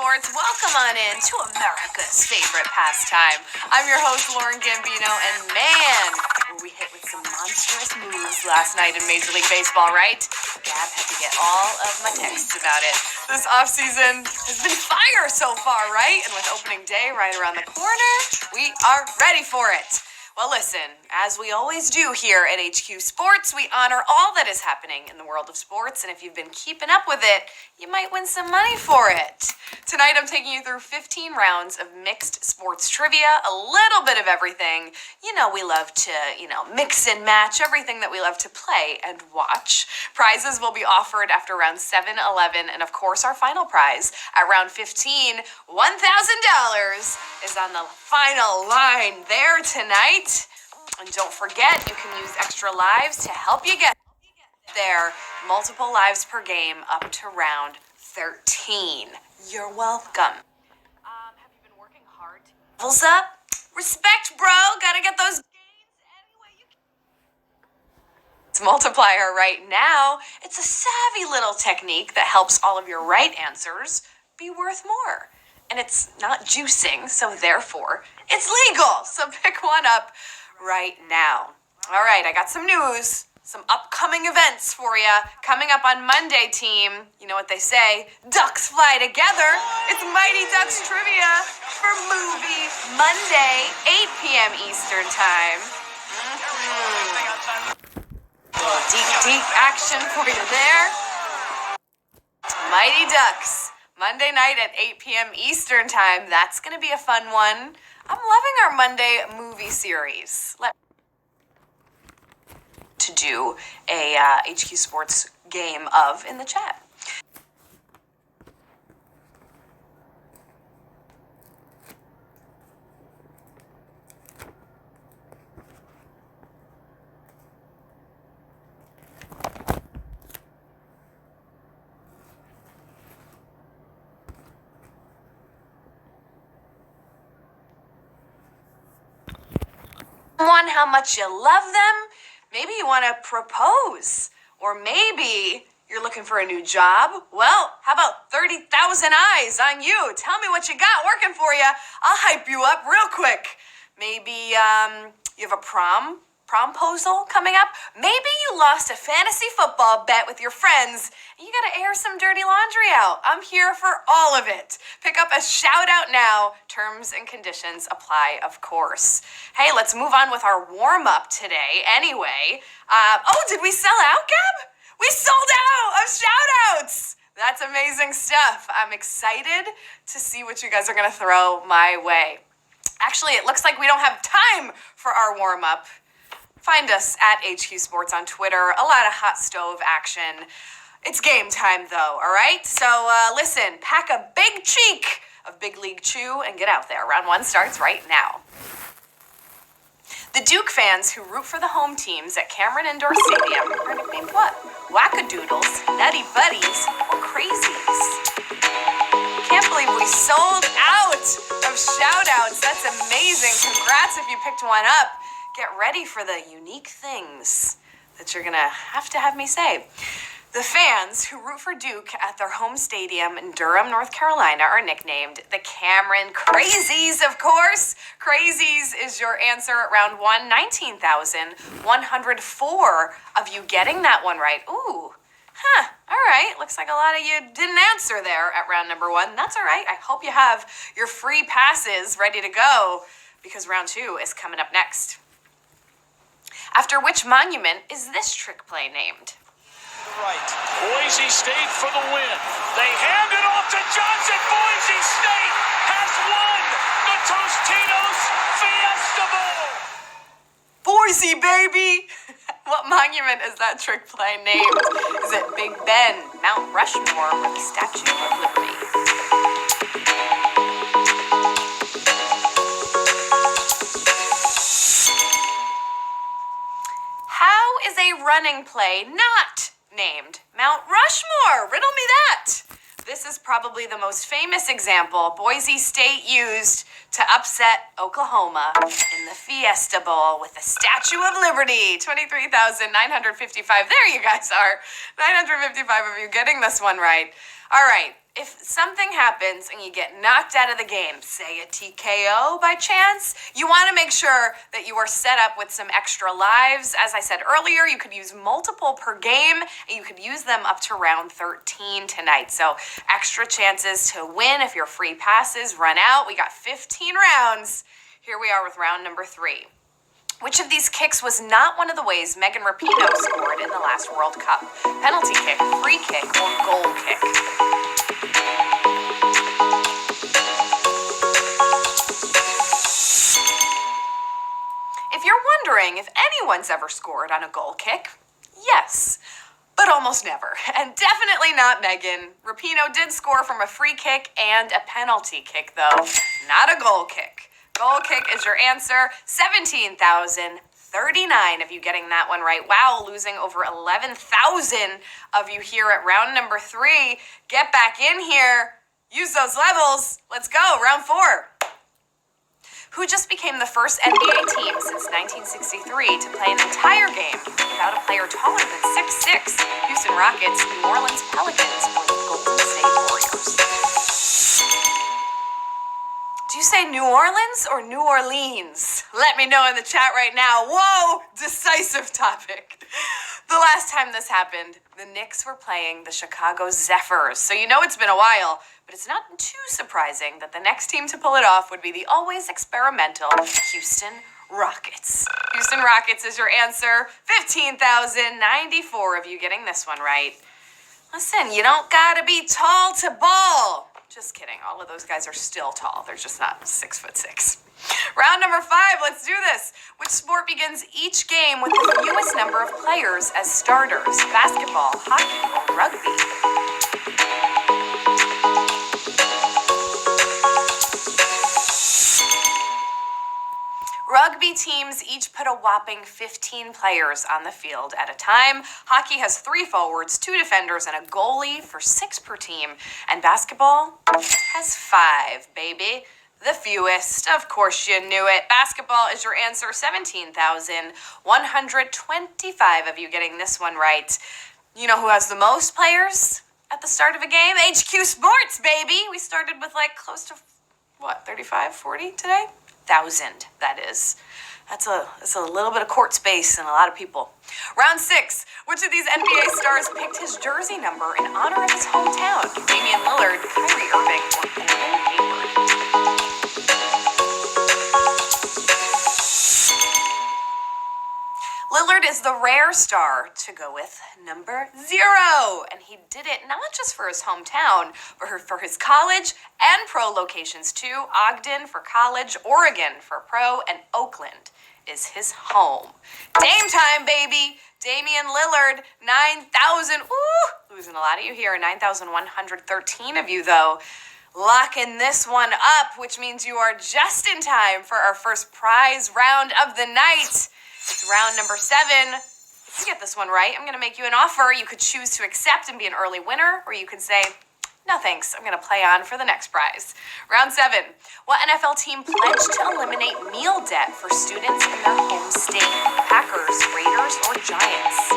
Sports. Welcome on in to America's favorite pastime. I'm your host, Lauren Gambino, and man, were we hit with some monstrous moves last night in Major League Baseball, right? Gab had to get all of my texts about it. This offseason has been fire so far, right? And with opening day right around the corner, we are ready for it. Well, listen, as we always do here at HQ Sports, we honor all that is happening in the world of sports, and if you've been keeping up with it, you might win some money for it. Tonight, I'm taking you through 15 rounds of mixed sports trivia, a little bit of everything. You know, we love to, mix and match everything that we love to play and watch. Prizes will be offered after round 7, 11, and of course, our final prize at round 15, $1,000 is on the final line there tonight. And don't forget, you can use extra lives to help you get there. Multiple lives per game up to round 13. You're welcome. Have you been working hard to levels up? Respect, bro. Gotta get those gains any way you can. It's multiplier right now. It's a savvy little technique that helps all of your right answers be worth more. And it's not juicing, so therefore, it's legal. So pick one up right now. All right, I got some news, some upcoming events for you. Coming up on Monday, team, you know what they say, ducks fly together. It's Mighty Ducks Trivia for Movie Monday, 8 p.m. Eastern Time. Deep action for you there. Mighty Ducks. Monday night at 8 p.m. Eastern Time. That's going to be a fun one. I'm loving our Monday movie series. To do a HQ Sports game of in the chat. How much you love them. Maybe you want to propose. Or maybe you're looking for a new job. Well, how about 30,000 eyes on you? Tell me what you got working for you. I'll hype you up real quick. Maybe you have a promposal coming up. Maybe you lost a fantasy football bet with your friends and you gotta air some dirty laundry out. I'm here for all of it. Pick up a shout out now. Terms and conditions apply, of course. Hey, let's move on with our warm-up today. Anyway, did we sell out, Gab? We sold out of shout outs. That's amazing stuff. I'm excited to see what you guys are gonna throw my way. Actually, it looks like we don't have time for our warm-up. Find us at HQ Sports on Twitter. A lot of hot stove action. It's game time, though, all right? So, listen, pack a big cheek of Big League Chew and get out there. Round 1 starts right now. The Duke fans who root for the home teams at Cameron Indoor Stadium are nicknamed what? Wackadoodles, Nutty Buddies, or Crazies? Can't believe we sold out of shout-outs. That's amazing. Congrats if you picked one up. Get ready for the unique things that you're going to have me say. The fans who root for Duke at their home stadium in Durham, North Carolina are nicknamed the Cameron Crazies, of course. Crazies is your answer at round 1, 19,104 of you getting that one right. Ooh, all right. Looks like a lot of you didn't answer there at round number 1. That's all right. I hope you have your free passes ready to go because round 2 is coming up next. After which monument is this trick play named? Right. Boise State for the win. They hand it off to Johnson. Boise State has won the Tostitos Fiesta Bowl. Boise, baby! What monument is that trick play named? Is it Big Ben, Mount Rushmore, or the Statue of Liberty? Running play not named Mount Rushmore. Riddle me that. This is probably the most famous example Boise State used to upset Oklahoma in the Fiesta Bowl with the Statue of Liberty. 23,955. There you guys are. 955 of you getting this one right. All right. If something happens and you get knocked out of the game, say a TKO by chance, you want to make sure that you are set up with some extra lives. As I said earlier, you could use multiple per game, and you could use them up to round 13 tonight. So extra chances to win if your free passes run out. We got 15 rounds. Here we are with round number 3. Which of these kicks was not one of the ways Megan Rapinoe scored in the last World Cup? Penalty kick, free kick, or goal kick? If you're wondering if anyone's ever scored on a goal kick, yes, but almost never. And definitely not Megan. Rapinoe did score from a free kick and a penalty kick, though, not a goal kick. Goal kick is your answer. 17,039 of you getting that one right. Wow, losing over 11,000 of you here at round number 3. Get back in here. Use those levels. Let's go. Round 4. Who just became the first NBA team since 1963 to play an entire game without a player taller than 6'6"? Houston Rockets, New Orleans Pelicans, or the Golden State Warriors? Do you say New Orleans or New Orleans? Let me know in the chat right now. Whoa, decisive topic. The last time this happened, the Knicks were playing the Chicago Zephyrs. So you know it's been a while, but it's not too surprising that the next team to pull it off would be the always experimental Houston Rockets. Houston Rockets is your answer. 15,094 of you getting this one right. Listen, you don't gotta be tall to ball. Just kidding. All of those guys are still tall. They're just not 6'6". Round number 5. Let's do this. Which sport begins each game with the fewest number of players as starters? Basketball, hockey, or rugby? Rugby teams each put a whopping 15 players on the field at a time. Hockey has 3 forwards, 2 defenders, and a goalie for 6 per team. And basketball has 5, baby. The fewest. Of course you knew it. Basketball is your answer. 17,125 of you getting this one right. You know who has the most players at the start of a game? HQ Sports, baby. We started with close to, 35, 40 today? 1,000, that is. That's a little bit of court space and a lot of people. Round 6. Which of these NBA stars picked his jersey number in honor of his hometown? Damian Lillard, Kyrie Irving, or Gordon Hayward? Lillard is the rare star to go with number 0. And he did it not just for his hometown, but for his college and pro locations too. Ogden for college, Oregon for pro, and Oakland is his home. Dame time, baby. Damian Lillard, 9,000. Ooh, losing a lot of you here. 9,113 of you, though. Locking this one up, which means you are just in time for our first prize round of the night. It's round number 7. If you get this one right, I'm going to make you an offer. You could choose to accept and be an early winner, or you could say, no thanks, I'm going to play on for the next prize. Round 7. What NFL team pledged to eliminate meal debt for students in their home state? Packers, Raiders, or Giants?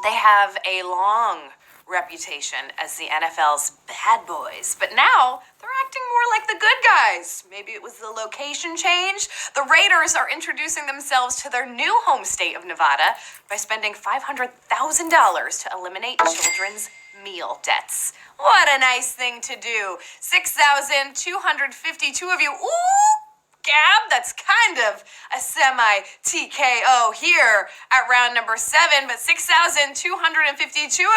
They have a long reputation as the NFL's bad boys, but now they're acting more like the good guys. Maybe it was the location change. The Raiders are introducing themselves to their new home state of Nevada by spending $500,000 to eliminate children's meal debts. What a nice thing to do. 6,252 of you. Ooh! Gab, that's kind of a semi-TKO here at round number 7, but 6,252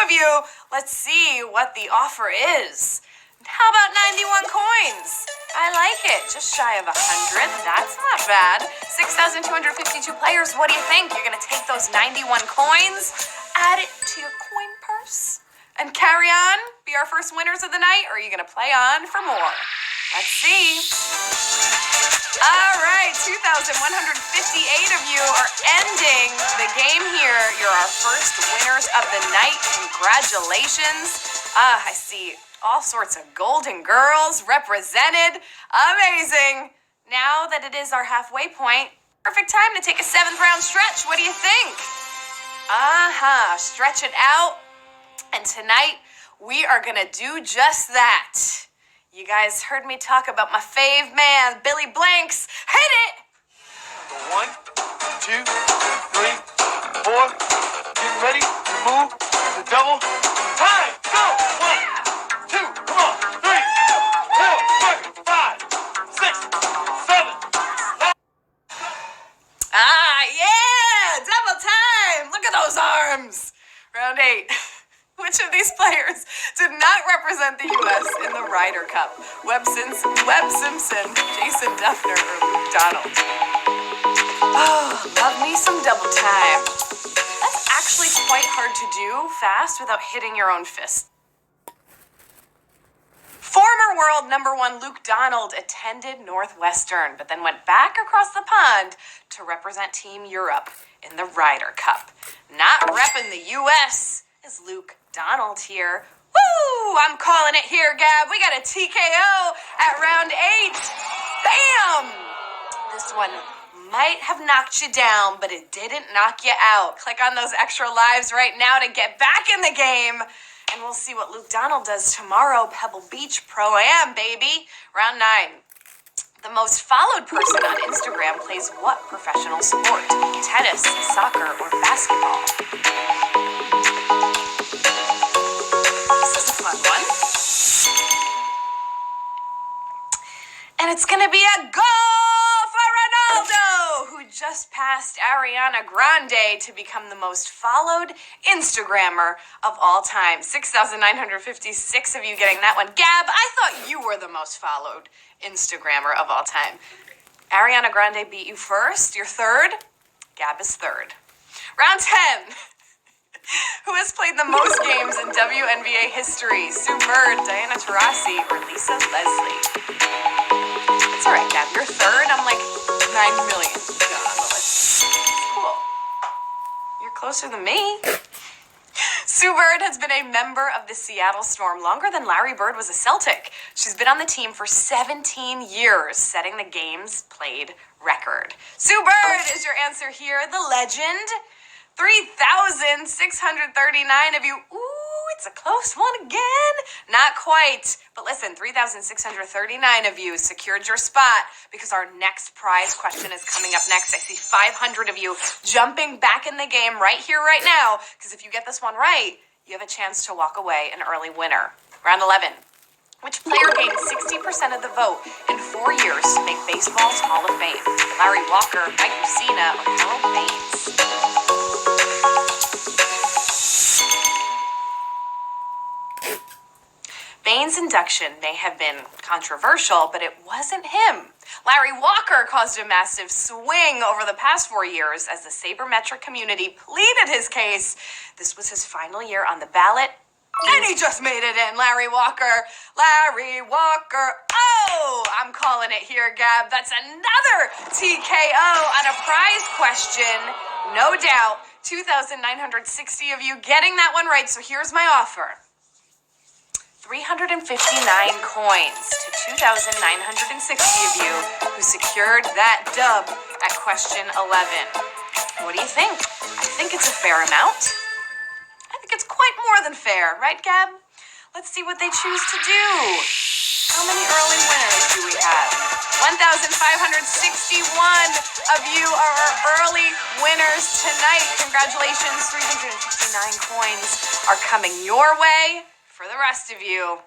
of you. Let's see what the offer is. How about 91 coins? I like it. Just shy of 100. That's not bad. 6,252 players. What do you think? You're going to take those 91 coins, add it to your coin purse, and carry on? Be our first winners of the night? Or are you going to play on for more? Let's see. All right, 2,158 of you are ending the game here. You're our first winners of the night. Congratulations. I see all sorts of golden girls represented. Amazing. Now that it is our halfway point, perfect time to take a 7th round stretch. What do you think? Stretch it out. And tonight, we are going to do just that. You guys heard me talk about my fave man, Billy Blanks. Hit it! 1, 2, 3, 4. Get ready to move the double. Time! Go! 1, 2, come on. 3, 4, 5, 6, 7. Yeah! Double time! Look at those arms! Round 8. Which of these players did not represent the U.S. in the Ryder Cup? Webb Simpson, Jason Duffner, or Luke Donald? Oh, love me some double time. That's actually quite hard to do fast without hitting your own fist. Former world number 1 Luke Donald attended Northwestern, but then went back across the pond to represent Team Europe in the Ryder Cup. Not repping the U.S. is Luke Donald here. Woo! I'm calling it here, Gab. We got a TKO at round 8. Bam! This one might have knocked you down, but it didn't knock you out. Click on those extra lives right now to get back in the game. And we'll see what Luke Donald does tomorrow. Pebble Beach Pro-Am, baby. Round 9. The most followed person on Instagram plays what professional sport? Tennis, soccer, or basketball? This is a fun one. And it's going to be a goal for Ronaldo, who just passed Ariana Grande to become the most followed Instagrammer of all time. 6,956 of you getting that one. Gab, I thought you were the most followed Instagrammer of all time. Ariana Grande beat you first. You're third. Gab is third. Round 10. Who has played the most games in WNBA history? Sue Bird, Diana Taurasi, or Lisa Leslie? It's all right, Gab. You're third. I'm like 9 million on the list. Cool. You're closer than me. Sue Bird has been a member of the Seattle Storm longer than Larry Bird was a Celtic. She's been on the team for 17 years, setting the games played record. Sue Bird is your answer here. The legend. 3,639 of you. Ooh, it's a close one again. Not quite. But listen, 3,639 of you secured your spot because our next prize question is coming up next. I see 500 of you jumping back in the game right here, right now. Because if you get this one right, you have a chance to walk away an early winner. Round 11. Which player gained 60% of the vote in 4 years to make baseball's Hall of Fame? Larry Walker, Mike Mussina, or Harold Baines? Baines' induction may have been controversial, but it wasn't him. Larry Walker caused a massive swing over the past 4 years as the sabermetric community pleaded his case. This was his final year on the ballot, and he just made it in. Larry Walker. Larry Walker. Oh, I'm calling it here, Gab. That's another TKO on a prize question. No doubt. 2,960 of you getting that one right, so here's my offer. 359 coins to 2,960 of you who secured that dub at question 11. What do you think? I think it's a fair amount. I think it's quite more than fair, right, Gab? Let's see what they choose to do. How many early winners do we have? 1,561 of you are our early winners tonight. Congratulations, 359 coins are coming your way. For the rest of you,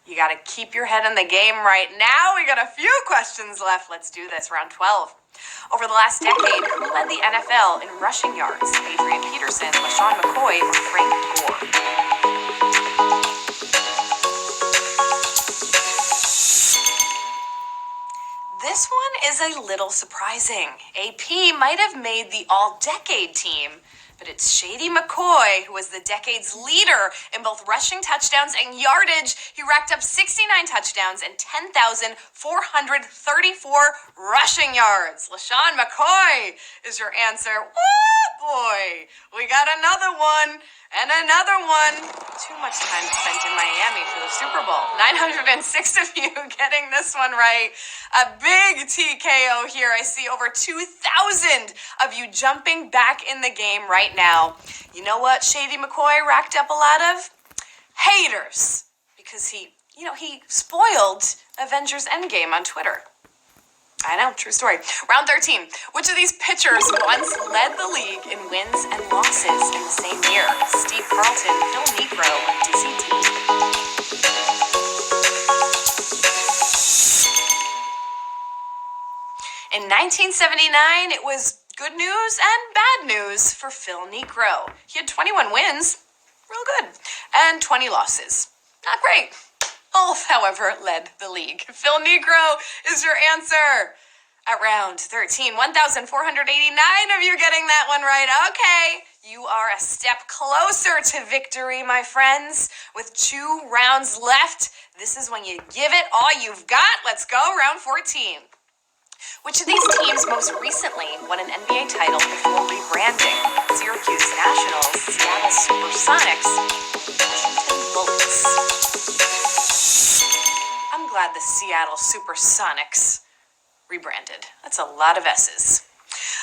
you got to keep your head in the game right now. We got a few questions left. Let's do this. Round 12. Over the last decade, who led the NFL in rushing yards? Adrian Peterson, LaShawn McCoy, or Frank Gore? This one is a little surprising. AP might have made the all-decade team, but it's Shady McCoy, who was the decade's leader in both rushing touchdowns and yardage. He racked up 69 touchdowns and 10,434 rushing yards. LaShawn McCoy is your answer. Woo, boy. We got another one and another one. too much time spent in Miami for the Super Bowl. 906 of you getting this one right. A big TKO here. I see over 2,000 of you jumping back in the game right now. You know what Shady McCoy racked up a lot of? Haters. Because he spoiled Avengers Endgame on Twitter. I know, true story. Round 13. Which of these pitchers once led the league in wins and losses in the same year? Steve Carlton, Phil Niekro, Dizzy D. In 1979, it was good news and bad news for Phil Niekro. He had 21 wins, real good, and 20 losses. Not great. Both, however, led the league. Phil Niekro is your answer. At round 13, 1,489 of you getting that one right. Okay, you are a step closer to victory, my friends. With 2 rounds left, this is when you give it all you've got. Let's go, round 14. Which of these teams most recently won an NBA title before rebranding? Syracuse Nationals, Seattle Supersonics, Washington Bullets. I'm glad the Seattle Supersonics rebranded. That's a lot of S's.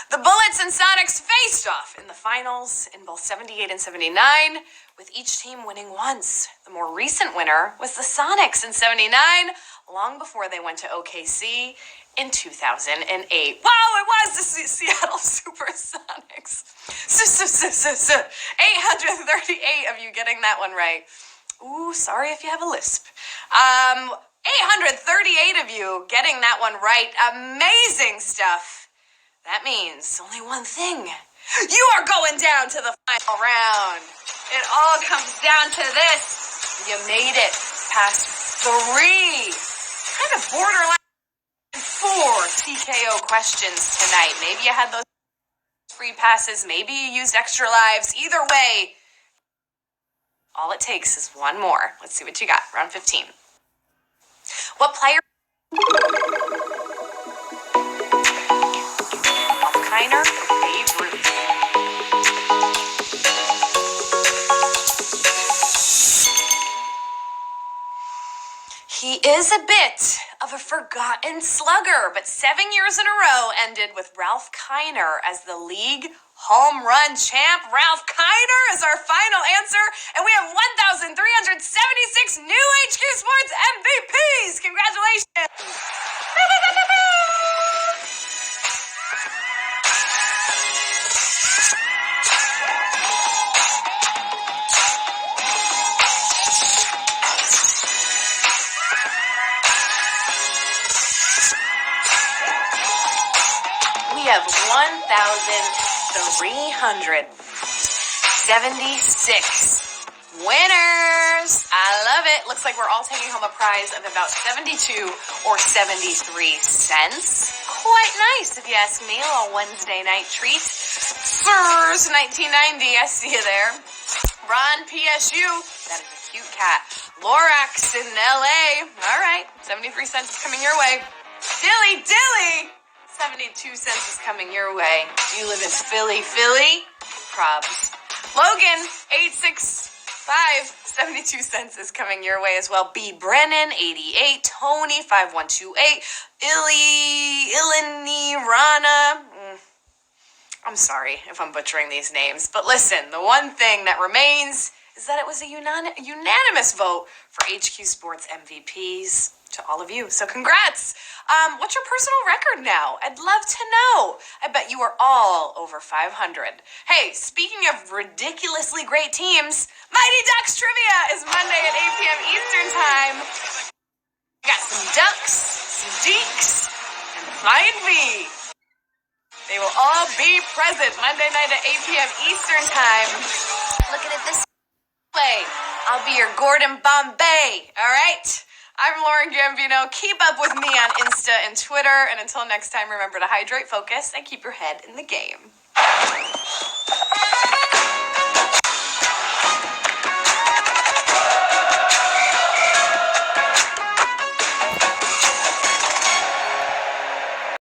The Bullets and Sonics faced off in the finals in both 78 and 79, with each team winning once. The more recent winner was the Sonics in 79, long before they went to OKC in 2008. Wow, it was the Seattle Supersonics. 838 of you getting that one right. Ooh, sorry if you have a lisp. 838 of you getting that one right. Amazing stuff. That means only one thing. You are going down to the final round. It all comes down to this. You made it past 3. Kind of borderline 4 TKO questions tonight. Maybe you had those free passes. Maybe you used extra lives. Either way, all it takes is one more. Let's see what you got. Round 15. What player? Kiner, Babe Ruth. He is a bit of a forgotten slugger, but 7 years in a row ended with Ralph Kiner as the league home run champ. Ralph Kiner is our final answer, and we have 1,376 new HQ Sports MVPs. Congratulations! We have 1,376 winners. I love it. Looks like we're all taking home a prize of about 72 or 73 cents. Quite nice, if you ask me. A little Wednesday night treat. Sirs, 1990. I see you there. Ron PSU. That is a cute cat. Lorax in LA. All right. 73 cents is coming your way. Dilly. 72 cents is coming your way. Do you live in Philly? Probs. Logan, 865, 72 cents is coming your way as well. B. Brennan, 88. Tony, 5128. Ilani Rana. I'm sorry if I'm butchering these names, but listen, the one thing that remains is that it was a unanimous vote for HQ Sports MVPs. To all of you. So congrats. What's your personal record now? I'd love to know. I bet you are all over 500. Hey, speaking of ridiculously great teams, Mighty Ducks Trivia is Monday at 8 p.m. Eastern Time. We got some Ducks, some Deeks, and Flying V. They will all be present Monday night at 8 p.m. Eastern Time. Look at it this way. I'll be your Gordon Bombay, all right? I'm Lauren Gambino. Keep up with me on Insta and Twitter. And until next time, remember to hydrate, focus, and keep your head in the game.